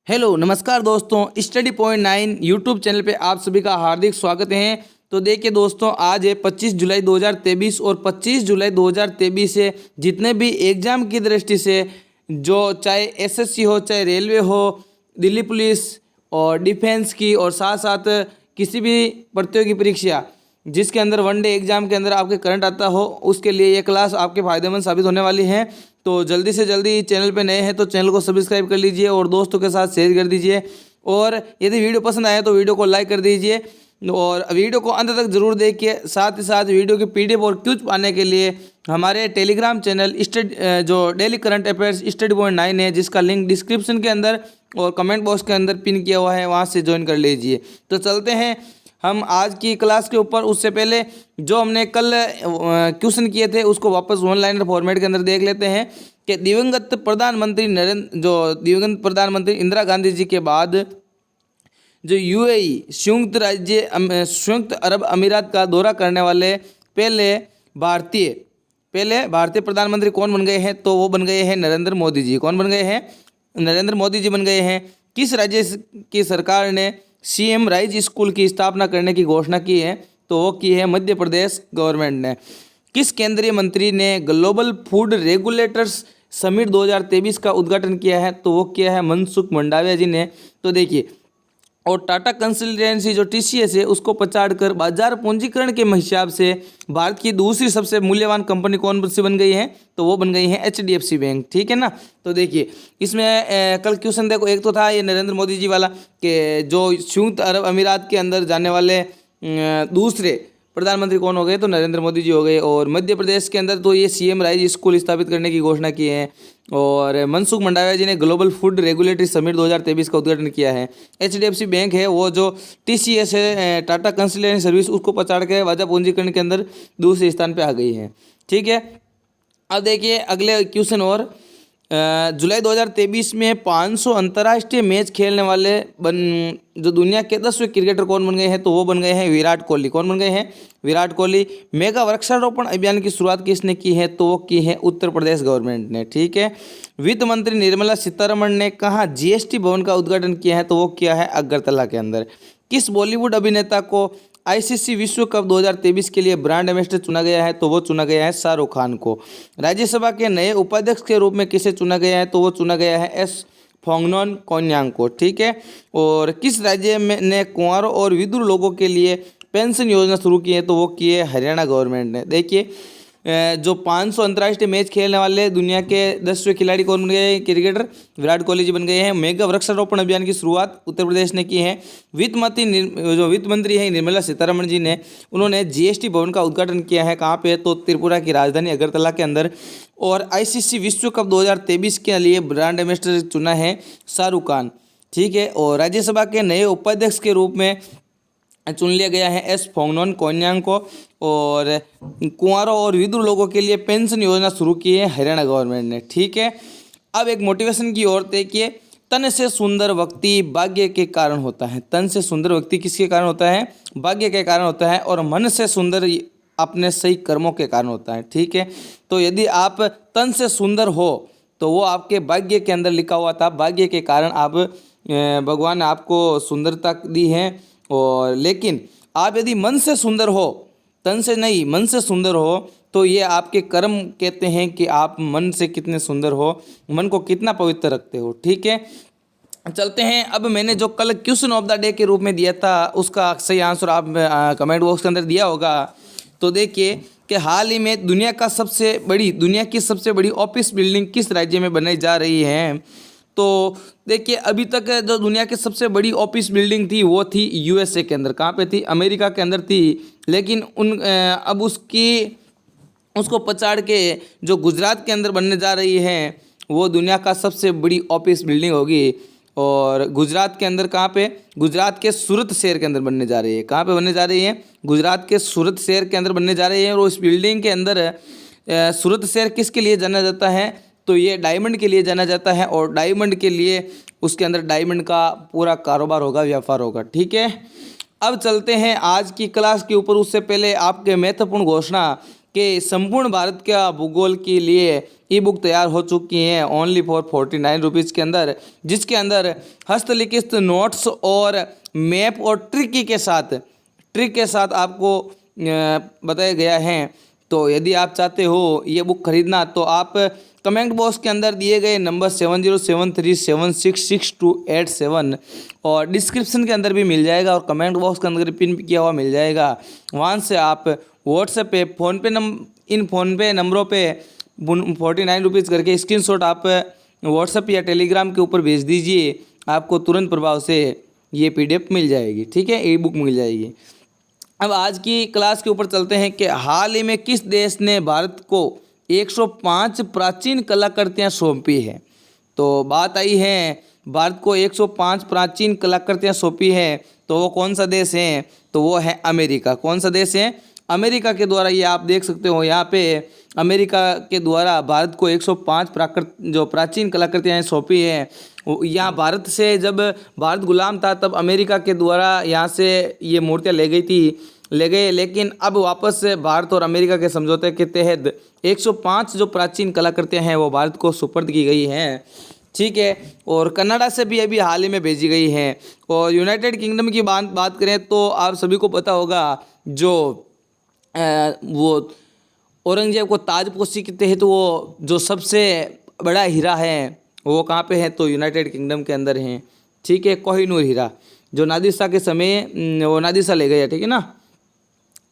Hello नमस्कार दोस्तों, study point 9 YouTube channel पे आप सभी का हार्दिक स्वागत है। तो देखिए दोस्तों, आज है 25 जुलाई 2023 और 25 जुलाई 2023 से जितने भी एग्ज़ाम की दृष्टि से जो चाहे एसएससी हो, चाहे रेलवे हो, दिल्ली पुलिस और डिफेंस की और साथ साथ किसी भी प्रतियोगी परीक्षा जिसके अंदर वनडे एग्जाम के अंदर आपके करंट आता हो, उसके लिए ये क्लास आपके फ़ायदेमंद साबित होने वाली है। तो जल्दी से जल्दी चैनल पे नए हैं तो चैनल को सब्सक्राइब कर लीजिए और दोस्तों के साथ शेयर कर दीजिए। और यदि वीडियो पसंद आए तो वीडियो को लाइक कर दीजिए और वीडियो को अंत तक जरूर देखिए। साथ ही साथ वीडियो की पीडीएफ और क्यूज पाने के लिए हमारे टेलीग्राम चैनल जो daily current affairs study point 9 है, जिसका लिंक डिस्क्रिप्शन के अंदर और कमेंट बॉक्स के अंदर पिन किया हुआ है, वहाँ से ज्वाइन कर लीजिए। तो चलते हैं हम आज की क्लास के ऊपर। उससे पहले जो हमने कल क्वेश्चन किए थे उसको वापस ऑनलाइन फॉर्मेट के अंदर देख लेते हैं कि दिवंगत प्रधानमंत्री दिवंगत प्रधानमंत्री इंदिरा गांधी जी के बाद जो यूएई संयुक्त अरब अमीरात का दौरा करने वाले भारतीय प्रधानमंत्री कौन बन गए हैं? तो वो बन गए हैं नरेंद्र मोदी जी। कौन बन गए हैं? नरेंद्र मोदी जी बन गए हैं। किस राज्य की सरकार ने सीएम राइज स्कूल की स्थापना करने की घोषणा की है? तो वो की है मध्य प्रदेश गवर्नमेंट ने। किस केंद्रीय मंत्री ने ग्लोबल फूड रेगुलेटर्स समिट 2023 का उद्घाटन किया है? तो वो किया है मनसुख मंडाविया जी ने। तो देखिए, और टाटा कंसल्टेंसी जो टीसीएस है उसको पछाड़कर बाजार पूंजीकरण के हिसाब से भारत की दूसरी सबसे मूल्यवान कंपनी कौन सी बन गई है? तो वो बन गई है एचडीएफसी बैंक। ठीक है ना। तो देखिए, इसमें कल क्वेश्चन देखो, एक तो था ये नरेंद्र मोदी जी वाला कि जो संयुक्त अरब अमीरात के अंदर जाने वाले दूसरे प्रधानमंत्री कौन हो गए? तो नरेंद्र मोदी जी हो गए। और मध्य प्रदेश के अंदर तो ये सीएम राइज स्कूल स्थापित करने की घोषणा की है। और मनसुख मंडाविया जी ने ग्लोबल फूड रेगुलेटरी समिट 2023 का उद्घाटन किया है। एचडीएफसी बैंक है वो जो टीसीएस है, टाटा कंसल्टेंसी सर्विस, उसको पछाड़ के बाजार पूंजीकरण के अंदर दूसरे स्थान पे आ गई है। ठीक है। अब देखिए अगले क्वेश्चन और जुलाई 2023 में 500 अंतर्राष्ट्रीय मैच खेलने वाले जो दुनिया के 10वें क्रिकेटर कौन बन गए हैं? तो वो बन गए हैं विराट कोहली। कौन बन गए हैं? विराट कोहली। मेगा वृक्षारोपण अभियान की शुरुआत किसने की है? तो वो की है उत्तर प्रदेश गवर्नमेंट ने। ठीक है। वित्त मंत्री निर्मला सीतारमण ने कहाँ जीएसटी भवन का उद्घाटन किया है? तो वो किया है अगरतला के अंदर। किस बॉलीवुड अभिनेता को आईसीसी विश्व कप 2023 के लिए ब्रांड एम्बेसडर चुना गया है? तो वो चुना गया है शाहरुख खान को। राज्यसभा के नए उपाध्यक्ष के रूप में किसे चुना गया है? तो वो चुना गया है एस फोंगनोन कोन्यांग को। ठीक है। और किस राज्य में ने कुंवारों और विधुर लोगों के लिए पेंशन योजना शुरू की है? तो वो की है हरियाणा गवर्नमेंट ने। देखिए, जो 500 अंतर्राष्ट्रीय मैच खेलने वाले दुनिया के 10वें खिलाड़ी कौन बन गए? क्रिकेटर विराट कोहली जी बन गए हैं। मेगा वृक्षारोपण अभियान की शुरुआत उत्तर प्रदेश ने की है। वित्त मंत्री है निर्मला सीतारमण जी ने, उन्होंने जीएसटी भवन का उद्घाटन किया है। कहाँ पे? तो त्रिपुरा की राजधानी अगरतला के अंदर। और आईसीसी विश्व कप 2023 के लिए ब्रांड एम्बेसडर चुना है शाहरुख खान। ठीक है। और राज्यसभा के नए उपाध्यक्ष के रूप में चुन लिया गया है एस फोंगनोन कोन्यांग को। और कुंवारों और विधुर लोगों के लिए पेंशन योजना शुरू की है हरियाणा गवर्नमेंट ने। ठीक है। अब एक मोटिवेशन की ओर देखिए, तन से सुंदर व्यक्ति भाग्य के कारण होता है। तन से सुंदर व्यक्ति किसके कारण होता है? भाग्य के कारण होता है। और मन से सुंदर अपने सही कर्मों के कारण होता है। ठीक है। तो यदि आप तन से सुंदर हो तो वो आपके भाग्य के अंदर लिखा हुआ था। भाग्य के कारण आप भगवान ने आपको सुंदरता दी है। और लेकिन आप यदि मन से सुंदर हो, तन से नहीं, मन से सुंदर हो, तो ये आपके कर्म कहते हैं कि आप मन से कितने सुंदर हो, मन को कितना पवित्र रखते हो। ठीक है। चलते हैं। अब मैंने जो कल क्वेश्चन ऑफ द डे के रूप में दिया था उसका सही आंसर आप कमेंट बॉक्स के अंदर दिया होगा। तो देखिए कि हाल ही में दुनिया की सबसे बड़ी ऑफिस बिल्डिंग किस राज्य में बनाई जा रही है? तो देखिए, अभी तक जो दुनिया की सबसे बड़ी ऑफिस बिल्डिंग थी वो थी यूएसए के अंदर। कहाँ पे थी? अमेरिका के अंदर थी। लेकिन अब उसको पछाड़ के जो गुजरात के अंदर बनने जा रही है वो दुनिया का सबसे बड़ी ऑफिस बिल्डिंग होगी। और गुजरात के अंदर कहाँ पे? गुजरात के सूरत शहर के अंदर बनने जा रही है। कहाँ पे बनने जा रही है? गुजरात के सूरत शहर के अंदर बनने जा रही है। और उस बिल्डिंग के अंदर सूरत शहर किसके लिए जाना जाता है? तो ये डायमंड के लिए जाना जाता है। और डायमंड के लिए उसके अंदर डायमंड का पूरा कारोबार होगा, व्यापार होगा। ठीक है। अब चलते हैं आज की क्लास के ऊपर। उससे पहले आपके महत्वपूर्ण घोषणा कि संपूर्ण भारत का भूगोल के लिए ई बुक तैयार हो चुकी है ओनली फॉर 49 रुपीज़ के अंदर, जिसके अंदर हस्तलिखित नोट्स और मैप और ट्रिक के साथ आपको बताया गया है। तो यदि आप चाहते हो ये बुक खरीदना तो आप कमेंट बॉक्स के अंदर दिए गए नंबर 7073766287 और डिस्क्रिप्शन के अंदर भी मिल जाएगा और कमेंट बॉक्स के अंदर पिन किया हुआ मिल जाएगा। वहाँ से आप व्हाट्सएप पे इन फ़ोनपे नंबरों पे 49 रुपीज़ करके स्क्रीनशॉट आप व्हाट्सएप या टेलीग्राम के ऊपर भेज दीजिए, आपको तुरंत प्रभाव से ये PDF मिल जाएगी। ठीक है, ई बुक मिल जाएगी। अब आज की क्लास के ऊपर चलते हैं कि हाल ही में किस देश ने भारत को 105 प्राचीन कलाकृतियाँ सौंपी है। तो बात आई है भारत को 105 प्राचीन कलाकृतियाँ सौंपी है, तो वो कौन सा देश है? तो वो है अमेरिका। कौन सा देश है? अमेरिका के द्वारा, ये आप देख सकते हो यहाँ पे अमेरिका के द्वारा भारत को 105 प्राचीन कलाकृतियाँ सौंपी है। यहाँ भारत से जब भारत गुलाम था तब अमेरिका के द्वारा यहाँ से ये मूर्तियाँ ले गए, लेकिन अब वापस से भारत और अमेरिका के समझौते के तहत 105 जो प्राचीन कलाकृतियाँ हैं वो भारत को सुपर्द की गई हैं। ठीक है, और कनाडा से भी अभी हाल ही में भेजी गई हैं। और यूनाइटेड किंगडम की बात करें तो आप सभी को पता होगा जो वो औरंगजेब को ताजपोशी के तहत वो जो सबसे बड़ा हीरा है वो कहाँ पे है? तो यूनाइटेड किंगडम के अंदर हैं। ठीक है, कोहिनूर हीरा जो नादिर शाह के समय वो नादिर शाह ले गए। ठीक है ना।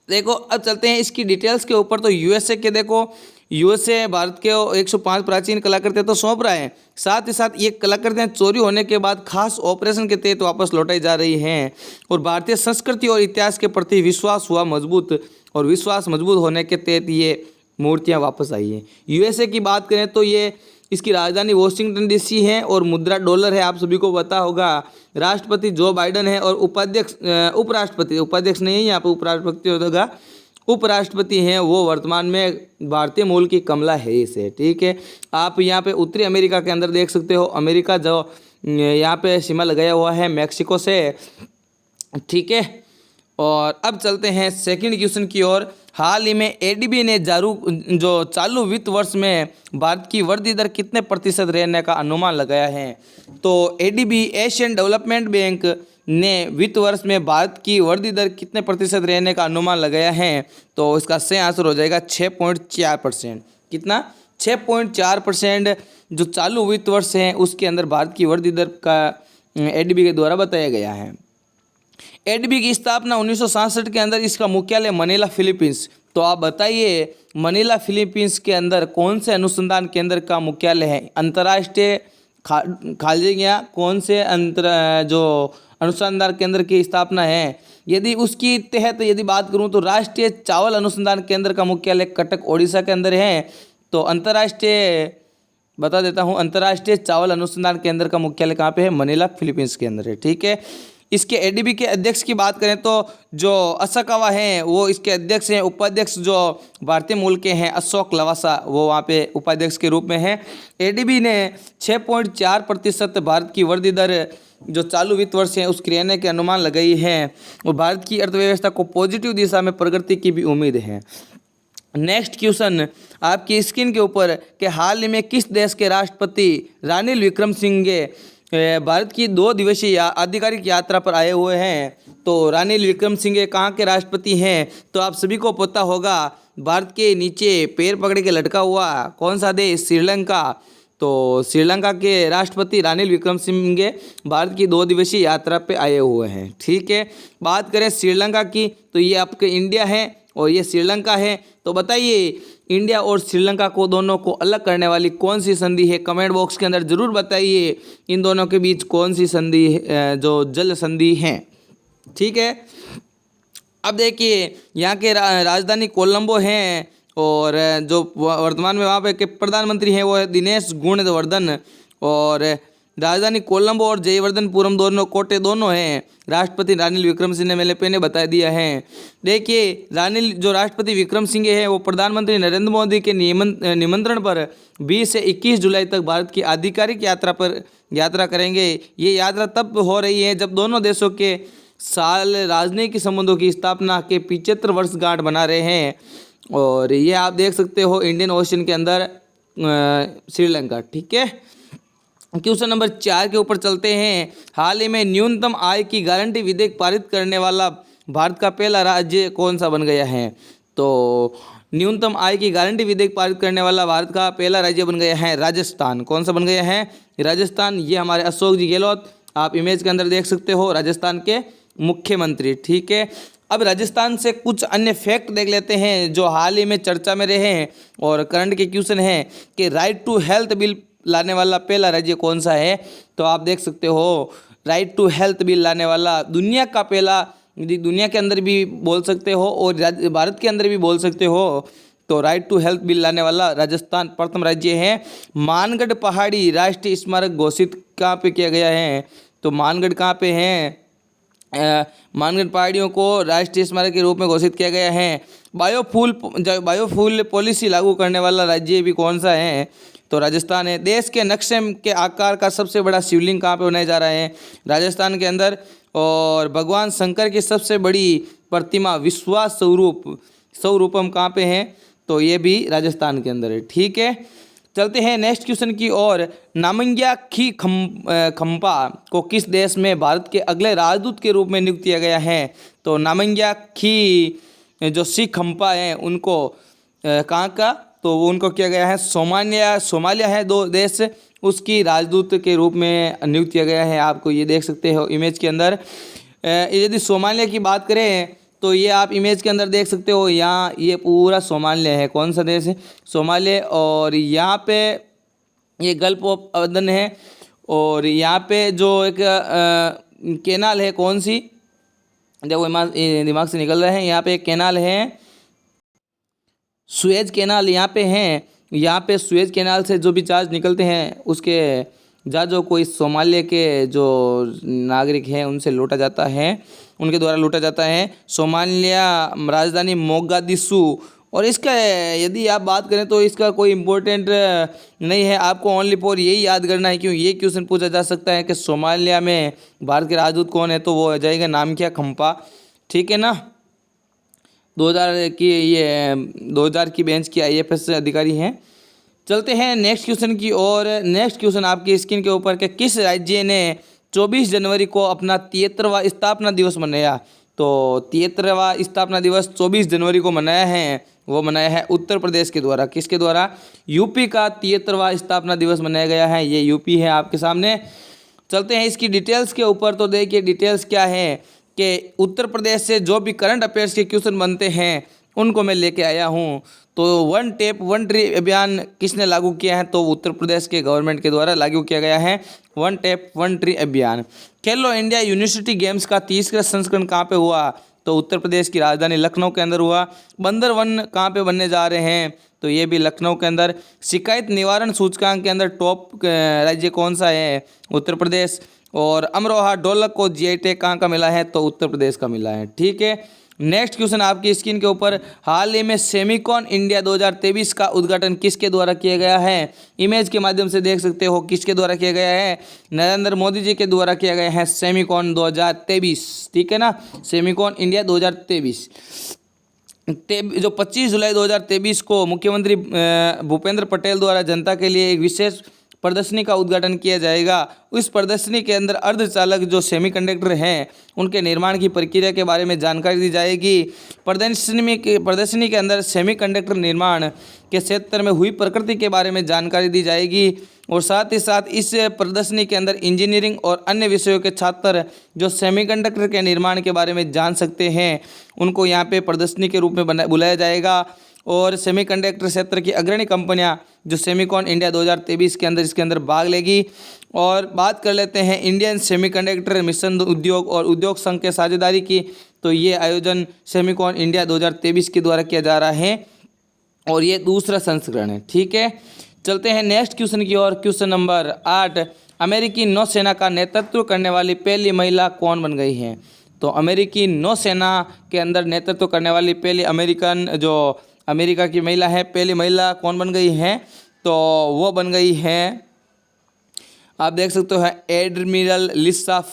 देखो अब चलते हैं इसकी डिटेल्स के ऊपर। तो यूएसए के देखो, यूएसए भारत के 105 प्राचीन कलाकृतियाँ तो सौंप रहा है, साथ ही साथ ये कलाकृतियाँ चोरी होने के बाद खास ऑपरेशन के तहत वापस लौटाई जा रही हैं और भारतीय संस्कृति और इतिहास के प्रति विश्वास मजबूत होने के तहत ये मूर्तियाँ वापस आई हैं। यूएसए की बात करें तो ये इसकी राजधानी वॉशिंगटन DC है और मुद्रा डॉलर है, आप सभी को पता होगा। राष्ट्रपति जो बाइडन है और उपाध्यक्ष नहीं है यहाँ पर, उपराष्ट्रपति होगा, उपराष्ट्रपति हैं वो वर्तमान में भारतीय मूल की कमला हैरिस है। ठीक है, आप यहाँ पे उत्तरी अमेरिका के अंदर देख सकते हो, अमेरिका जो यहाँ पे सीमा लगाया हुआ है मैक्सिको से। ठीक है, और अब चलते हैं सेकंड क्वेश्चन की ओर। हाल ही में ADB ने जो चालू वित्त वर्ष में भारत की वृद्धि दर कितने प्रतिशत रहने का अनुमान लगाया है? तो ADB एशियन डेवलपमेंट बैंक ने वित्त वर्ष में भारत की वृद्धि दर कितने प्रतिशत रहने का अनुमान लगाया है? तो इसका सही आंसर हो जाएगा 6.4%। कितना? 6.4% जो चालू वित्त वर्ष है उसके अंदर भारत की वृद्धि दर का ADB के द्वारा बताया गया है। ADB की स्थापना 1967 के अंदर, इसका मुख्यालय मनीला फिलीपींस। तो आप बताइए मनीला फिलीपींस के अंदर कौन से अनुसंधान केंद्र का मुख्यालय है? अंतर्राष्ट्रीय खालिया कौन से जो अनुसंधान केंद्र की स्थापना है? यदि उसकी तहत यदि बात करूं तो राष्ट्रीय चावल अनुसंधान केंद्र का मुख्यालय कटक ओडिशा के अंदर है। तो अंतर्राष्ट्रीय चावल अनुसंधान केंद्र का मुख्यालय कहाँ पे है? मनीला फिलीपींस के अंदर है। ठीक है, इसके ADB के अध्यक्ष की बात करें तो जो असाकावा हैं वो इसके अध्यक्ष हैं। उपाध्यक्ष जो भारतीय मूल के हैं अशोक लवासा, वो वहाँ पे उपाध्यक्ष के रूप में हैं। ADB ने 6.4% भारत की वृद्धि दर जो चालू वित्त वर्ष है उसकी रहने के अनुमान लगाई है और भारत की अर्थव्यवस्था को पॉजिटिव दिशा में प्रगति की भी उम्मीद है। नेक्स्ट क्वेश्चन आपकी स्क्रीन के ऊपर कि हाल ही में किस देश के राष्ट्रपति रानिल विक्रमसिंघे भारत की 2 दिवसीय आधिकारिक यात्रा पर आए हुए हैं? तो रानिल विक्रमसिंघे कहाँ के राष्ट्रपति हैं? तो आप सभी को पता होगा भारत के नीचे पैर पकड़ के लटका हुआ कौन सा देश? श्रीलंका। तो श्रीलंका के राष्ट्रपति रानिल विक्रमसिंघे भारत की 2 दिवसीय यात्रा पे आए हुए हैं। ठीक है, बात करें श्रीलंका की तो ये आपके इंडिया है और ये श्रीलंका है। तो बताइए इंडिया और श्रीलंका को दोनों को अलग करने वाली कौन सी संधि है? कमेंट बॉक्स के अंदर जरूर बताइए इन दोनों के बीच कौन सी संधि जो जल संधि है। ठीक है, अब देखिए यहाँ के राजधानी कोलंबो हैं और जो वर्तमान में वहाँ पे के प्रधानमंत्री हैं वो है दिनेश गुणवर्धन और राजधानी कोलंबो और जयवर्धनपुरम दोनों कोटे दोनों हैं। राष्ट्रपति रानिल विक्रमसिंघे ने बता दिया है। देखिए जो राष्ट्रपति विक्रमसिंघे हैं वो प्रधानमंत्री नरेंद्र मोदी के निमंत्रण पर 20 से 21 जुलाई तक भारत की आधिकारिक यात्रा करेंगे। ये यात्रा तब हो रही है जब दोनों देशों के साल राजनयिक संबंधों की स्थापना के 75 वर्षगांठ मना रहे हैं और ये आप देख सकते हो इंडियन ओशन के अंदर श्रीलंका। ठीक है, क्वेश्चन नंबर 4 के ऊपर चलते हैं। हाल ही में न्यूनतम आय की गारंटी विधेयक पारित करने वाला भारत का पहला राज्य कौन सा बन गया है? तो न्यूनतम आय की गारंटी विधेयक पारित करने वाला भारत का पहला राज्य बन गया है राजस्थान। कौन सा बन गया है? राजस्थान। ये हमारे अशोक जी गहलोत, आप इमेज के अंदर देख सकते हो, राजस्थान के मुख्यमंत्री। ठीक है, अब राजस्थान से कुछ अन्य फैक्ट देख लेते हैं जो हाल ही में चर्चा में रहे हैं और करंट के क्वेश्चन हैं कि राइट टू हेल्थ बिल लाने वाला पहला राज्य कौन सा है? तो आप देख सकते हो राइट टू हेल्थ बिल लाने वाला दुनिया का पहला, दुनिया के अंदर भी बोल सकते हो और भारत के अंदर भी बोल सकते हो। तो राइट टू हेल्थ बिल लाने वाला राजस्थान प्रथम राज्य है। मानगढ़ पहाड़ी राष्ट्रीय स्मारक घोषित कहाँ पे किया गया है? तो मानगढ़ कहाँ पे है? मानगढ़ पहाड़ियों को राष्ट्रीय स्मारक के रूप में घोषित किया गया है। बायोफ्यूल पॉलिसी लागू करने वाला राज्य भी कौन सा है? तो राजस्थान है। देश के नक्शे के आकार का सबसे बड़ा शिवलिंग कहाँ पे बनाया जा रहा है? राजस्थान के अंदर। और भगवान शंकर की सबसे बड़ी प्रतिमा विश्वास स्वरूपम कहाँ पे है? तो ये भी राजस्थान के अंदर है। ठीक है, चलते हैं नेक्स्ट क्वेश्चन की ओर। नामग्या खी खम्पा को किस देश में भारत के अगले राजदूत के रूप में नियुक्त किया गया है? तो नामग्या खी जो सी खम्पा हैं उनको कहाँ का? तो उनको किया गया है सोमालिया है दो देश, उसकी राजदूत के रूप में नियुक्त किया गया है। आपको ये देख सकते हो इमेज के अंदर। यदि सोमालिया की बात करें तो ये आप इमेज के अंदर देख सकते हो, यहाँ ये पूरा सोमालिया है। कौन सा देश है? सोमालिया। और यहाँ पे ये गल्फ ऑफ अदन है और यहाँ पे जो एक कैनाल है, कौन सी, देखो दिमाग से निकल रहे हैं, यहाँ पे एक कैनाल है सुएज कैनाल, यहाँ पे हैं। यहाँ पे सुएज कैनाल से जो भी जहाज निकलते हैं उसके जहाज़ों को इस सोमालिया के जो नागरिक हैं उनसे लूटा जाता है, उनके द्वारा लूटा जाता है। सोमालिया राजधानी मोगादिशु। और इसका यदि आप बात करें तो इसका कोई इम्पोर्टेंट नहीं है, आपको ओनली फॉर यही याद करना है। क्यों ये क्वेश्चन पूछा जा सकता है कि सोमालिया में भारत के राजदूत कौन है, तो वो हो जाएगा नामग्या खम्पा। ठीक है ना, 2000 की बेंच की IFS अधिकारी हैं। चलते हैं नेक्स्ट क्वेश्चन की और नेक्स्ट क्वेश्चन आपकी स्क्रीन के ऊपर कि किस राज्य ने 24 जनवरी को अपना 73वां स्थापना दिवस मनाया? तो 73वां स्थापना दिवस 24 जनवरी को मनाया है, वो मनाया है उत्तर प्रदेश के द्वारा। किसके द्वारा? यूपी का 73वां स्थापना दिवस मनाया गया है, ये यूपी है आपके सामने। चलते हैं इसकी डिटेल्स के ऊपर। तो देखिए डिटेल्स क्या है कि उत्तर प्रदेश से जो भी करंट अफेयर्स के क्वेश्चन बनते हैं उनको मैं लेके आया हूँ। तो वन टैप वन ट्री अभियान किसने लागू किया है? तो उत्तर प्रदेश के गवर्नमेंट के द्वारा लागू किया गया है वन टैप वन ट्री अभियान। खेलो इंडिया यूनिवर्सिटी गेम्स का 30वां संस्करण कहाँ पे हुआ? तो उत्तर प्रदेश की राजधानी लखनऊ के अंदर हुआ। बंदर वन कहाँ पे बनने जा रहे हैं? तो ये भी लखनऊ के अंदर। शिकायत निवारण सूचकांक के अंदर टॉप राज्य कौन सा है? उत्तर प्रदेश। और अमरोहा ढोलक को GI टैग कहाँ का मिला है? तो उत्तर प्रदेश का मिला है। ठीक है, नेक्स्ट क्वेश्चन आपकी स्क्रीन के ऊपर। हाल ही में सेमिकॉन इंडिया 2023 का उद्घाटन किसके द्वारा किया गया है? इमेज के माध्यम से देख सकते हो किसके द्वारा किया गया है? नरेंद्र मोदी जी के द्वारा किया गया है सेमिकॉन 2023। ठीक है ना, सेमिकॉन इंडिया 2023 जो 25 जुलाई 2023 को मुख्यमंत्री भूपेंद्र पटेल द्वारा जनता के लिए एक विशेष प्रदर्शनी का उद्घाटन किया जाएगा। इस प्रदर्शनी के अंदर अर्धचालक जो सेमीकंडक्टर हैं उनके निर्माण की प्रक्रिया के बारे में जानकारी दी जाएगी। प्रदर्शनी के अंदर सेमीकंडक्टर निर्माण के क्षेत्र में हुई प्रकृति के बारे में जानकारी दी जाएगी और साथ ही साथ इस प्रदर्शनी के अंदर इंजीनियरिंग और अन्य विषयों के छात्र जो सेमीकंडक्टर के निर्माण के बारे में जान सकते हैं उनको यहाँ पे प्रदर्शनी के रूप में बुलाया जाएगा। और सेमीकंडक्टर क्षेत्र की अग्रणी कंपनियां जो सेमिकॉन इंडिया 2023 के अंदर इसके अंदर भाग लेगी। और बात कर लेते हैं इंडियन सेमीकंडक्टर मिशन उद्योग और उद्योग संघ के साझेदारी की। तो ये आयोजन सेमिकॉन इंडिया 2023 के द्वारा किया जा रहा है और ये दूसरा संस्करण है। ठीक है, चलते हैं नेक्स्ट क्वेश्चन की ओर। क्वेश्चन नंबर 8, अमेरिकी नौसेना का नेतृत्व करने वाली पहली महिला कौन बन गई है? तो अमेरिकी नौसेना के अंदर नेतृत्व करने वाली पहली अमेरिका की महिला है, पहली महिला कौन बन गई है? तो वो बन गई है आप देख सकते हो एडमिरल लिसा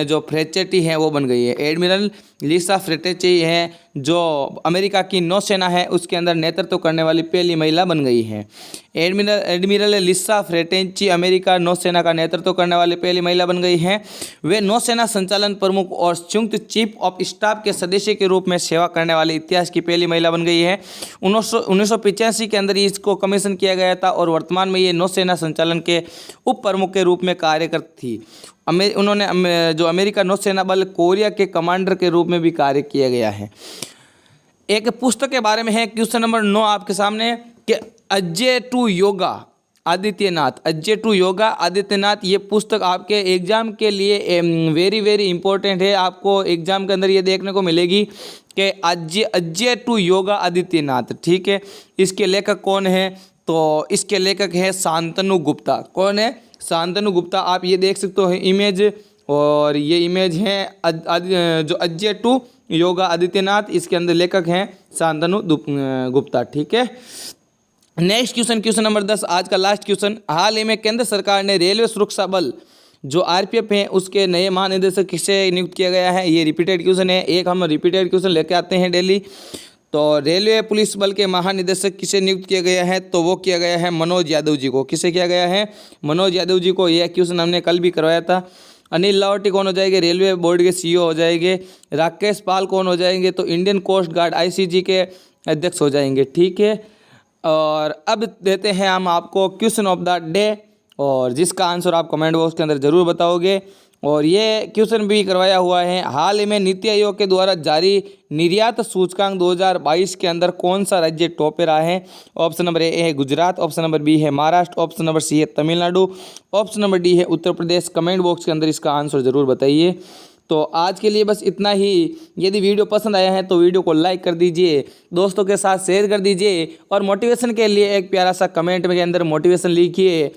जो फ्रेचेटी है वो बन गई है। एडमिरल लिसा फ्रेचेटी है जो अमेरिका की नौसेना है उसके अंदर नेतृत्व करने वाली पहली महिला बन गई है। एडमिरल लिसा फ्रेटेंची अमेरिका नौसेना का नेतृत्व करने वाली पहली महिला बन गई हैं। वे नौसेना संचालन प्रमुख और संयुक्त चीफ ऑफ स्टाफ के सदस्य के रूप में सेवा करने वाली इतिहास की पहली महिला बन गई है। 1985 के अंदर इसको कमीशन किया गया था और वर्तमान में ये नौसेना संचालन के उप प्रमुख के रूप में कार्य करती थी। उन्होंने जो अमेरिका नौसेना बल कोरिया के कमांडर के रूप में भी कार्य किया गया है। एक पुस्तक के बारे में है क्वेश्चन नंबर 9 आपके सामने कि अजय टू योगा आदित्यनाथ ये पुस्तक आपके एग्जाम के लिए वेरी वेरी इंपॉर्टेंट है। आपको एग्जाम के अंदर ये देखने को मिलेगी कि अजय टू योगा आदित्यनाथ, ठीक है। इसके लेखक कौन है? तो इसके लेखक है शांतनु गुप्ता। कौन है? शांतनु गुप्ता। आप ये देख सकते हो इमेज, और ये इमेज है जो अजय टू योगा आदित्यनाथ, इसके अंदर लेखक हैं शांतनु गुप्ता, ठीक है। नेक्स्ट क्वेश्चन नंबर 10 आज का लास्ट क्वेश्चन। हाल ही में केंद्र सरकार ने रेलवे सुरक्षा बल जो आरपीएफ है उसके नए महानिदेशक किसे नियुक्त किया गया है? ये रिपीटेड क्वेश्चन है, एक हम रिपीटेड क्वेश्चन लेके आते हैं डेली। तो रेलवे पुलिस बल के महानिदेशक किसे नियुक्त किया गया है? तो वो किया गया है मनोज यादव जी को। किसे किया गया है? मनोज यादव जी को। यह क्वेश्चन हमने कल भी करवाया था। अनिल लावटी कौन हो जाएंगे? रेलवे बोर्ड के सीईओ हो जाएंगे। राकेश पाल कौन हो जाएंगे? तो इंडियन कोस्ट गार्ड आईसीजी के अध्यक्ष हो जाएंगे, ठीक है। और अब देते हैं हम आपको क्वेश्चन ऑफ द डे, और जिसका आंसर आप कमेंट बॉक्स के अंदर ज़रूर बताओगे। और ये क्वेश्चन भी करवाया हुआ है, हाल ही में नीति आयोग के द्वारा जारी निर्यात सूचकांक 2022 के अंदर कौन सा राज्य टॉप पे रहा है? ऑप्शन नंबर ए है गुजरात, ऑप्शन नंबर बी है महाराष्ट्र, ऑप्शन नंबर सी है तमिलनाडु, ऑप्शन नंबर डी है उत्तर प्रदेश। कमेंट बॉक्स के अंदर इसका आंसर ज़रूर बताइए। तो आज के लिए बस इतना ही। यदि वीडियो पसंद आया है तो वीडियो को लाइक कर दीजिए, दोस्तों के साथ शेयर कर दीजिए, और मोटिवेशन के लिए एक प्यारा सा कमेंट के अंदर मोटिवेशन लिखिए।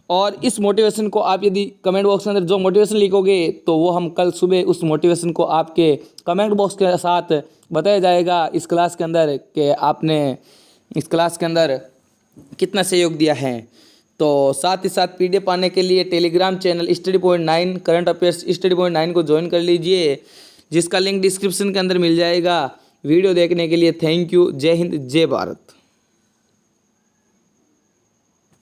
और इस मोटिवेशन को आप यदि कमेंट बॉक्स के अंदर जो मोटिवेशन लिखोगे तो वो हम कल सुबह उस मोटिवेशन को आपके कमेंट बॉक्स के साथ बताया जाएगा इस क्लास के अंदर कि आपने इस क्लास के अंदर कितना सहयोग दिया है। तो साथ ही साथ पीडीएफ पाने के लिए Telegram channel study point 9 current affairs study point 9 को ज्वाइन कर लीजिए, जिसका लिंक डिस्क्रिप्शन के अंदर मिल जाएगा। वीडियो देखने के लिए थैंक यू। जय हिंद, जय भारत।